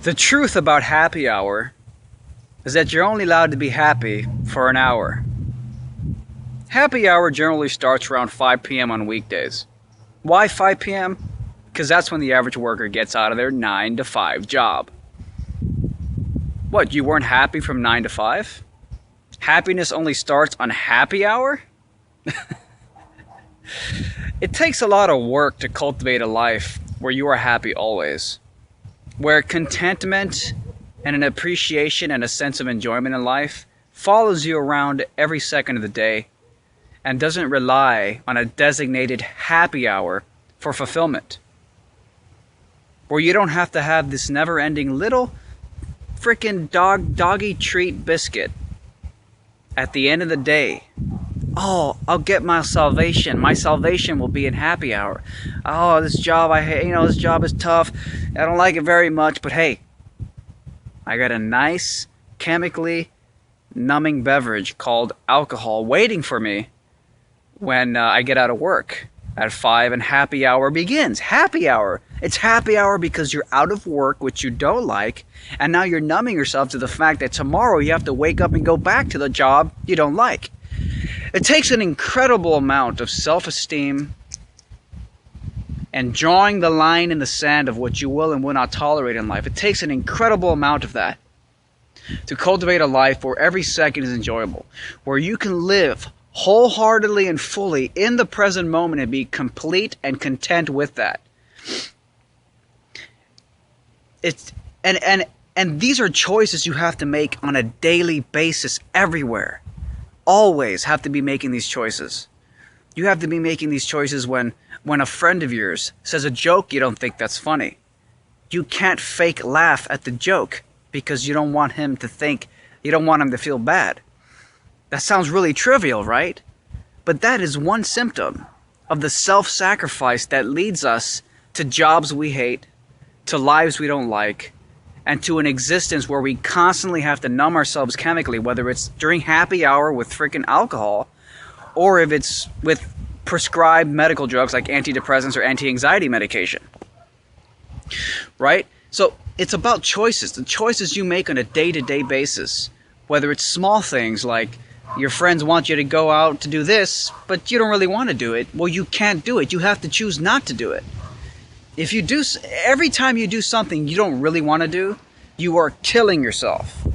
The truth about happy hour is that you're only allowed to be happy for an hour. Happy hour generally starts around 5 p.m. on weekdays. Why 5 p.m.? Because that's when the average worker gets out of their 9 to 5 job. What, you weren't happy from 9 to 5? Happiness only starts on happy hour? It takes a lot of work to cultivate a life where you are happy always. Where contentment and an appreciation and a sense of enjoyment in life follows you around every second of the day and doesn't rely on a designated happy hour for fulfillment. Where you don't have to have this never-ending little frickin' doggy treat biscuit at the end of the day. Oh, I'll get my salvation. My salvation will be in happy hour. Oh, this job I hate. This job is tough. I don't like it very much. But hey, I got a nice chemically numbing beverage called alcohol waiting for me when I get out of work at 5 and happy hour begins. Happy hour. It's happy hour because you're out of work, which you don't like, and now you're numbing yourself to the fact that tomorrow you have to wake up and go back to the job you don't like. It takes an incredible amount of self-esteem and drawing the line in the sand of what you will and will not tolerate in life. It takes an incredible amount of that to cultivate a life where every second is enjoyable, where you can live wholeheartedly and fully in the present moment and be complete and content with that. And these are choices you have to make on a daily basis everywhere. Always have to be making these choices. You have to be making these choices when a friend of yours says a joke you don't think that's funny. You can't fake laugh at the joke because you don't want him to think, you don't want him to feel bad. That sounds really trivial, right? But that is one symptom of the self-sacrifice that leads us to jobs we hate, to lives we don't like, and to an existence where we constantly have to numb ourselves chemically, whether it's during happy hour with freaking alcohol, or if it's with prescribed medical drugs like antidepressants or anti-anxiety medication. Right? So it's about choices, the choices you make on a day-to-day basis, whether it's small things like your friends want you to go out to do this, but you don't really want to do it. Well, you can't do it. You have to choose not to do it. If you do, every time you do something you don't really want to do, you are killing yourself.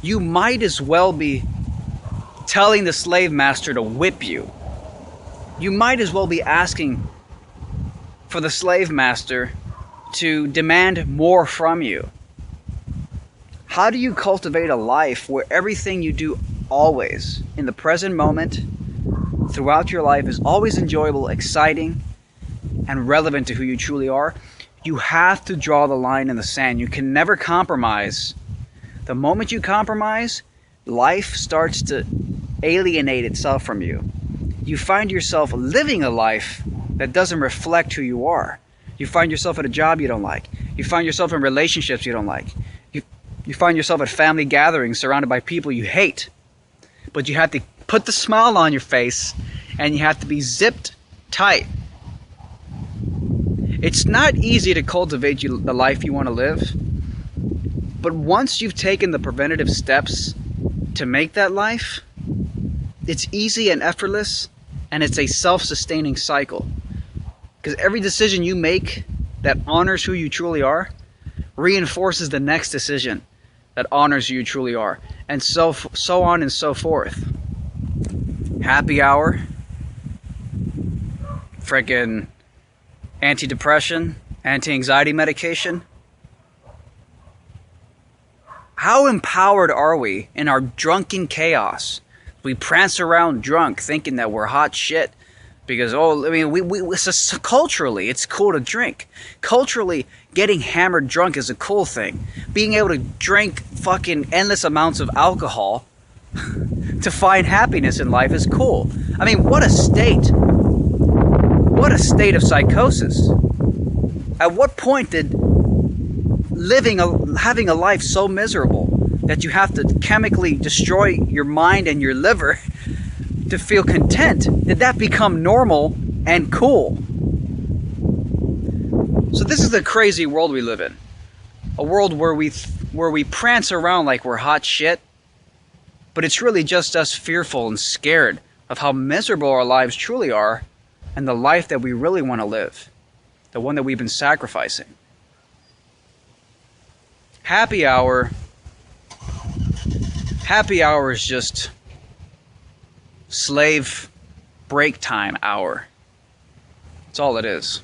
You might as well be telling the slave master to whip you. You might as well be asking for the slave master to demand more from you. How do you cultivate a life where everything you do always, in the present moment, throughout your life, is always enjoyable, exciting, and relevant to who you truly are? You have to draw the line in the sand. You can never compromise. The moment you compromise, life starts to alienate itself from you. You find yourself living a life that doesn't reflect who you are. You find yourself at a job you don't like. You find yourself in relationships you don't like. You find yourself at family gatherings surrounded by people you hate. But you have to put the smile on your face and you have to be zipped tight. It's not easy to cultivate the life you want to live, but once you've taken the preventative steps to make that life, it's easy and effortless, and it's a self-sustaining cycle. Because every decision you make that honors who you truly are reinforces the next decision that honors who you truly are, and so on and so forth. Happy hour, frickin' antidepressant, anti-anxiety medication. How empowered are we in our drunken chaos? We prance around drunk thinking that we're hot shit because, culturally it's cool to drink. Culturally, getting hammered drunk is a cool thing. Being able to drink fucking endless amounts of alcohol to find happiness in life is cool. I mean, what a state. What a state of psychosis. At what point did having a life so miserable that you have to chemically destroy your mind and your liver to feel content, did that become normal and cool? So this is the crazy world we live in. A world where we prance around like we're hot shit, but it's really just us fearful and scared of how miserable our lives truly are and the life that we really want to live, the one that we've been sacrificing. Happy hour is just slave break time hour. That's all it is.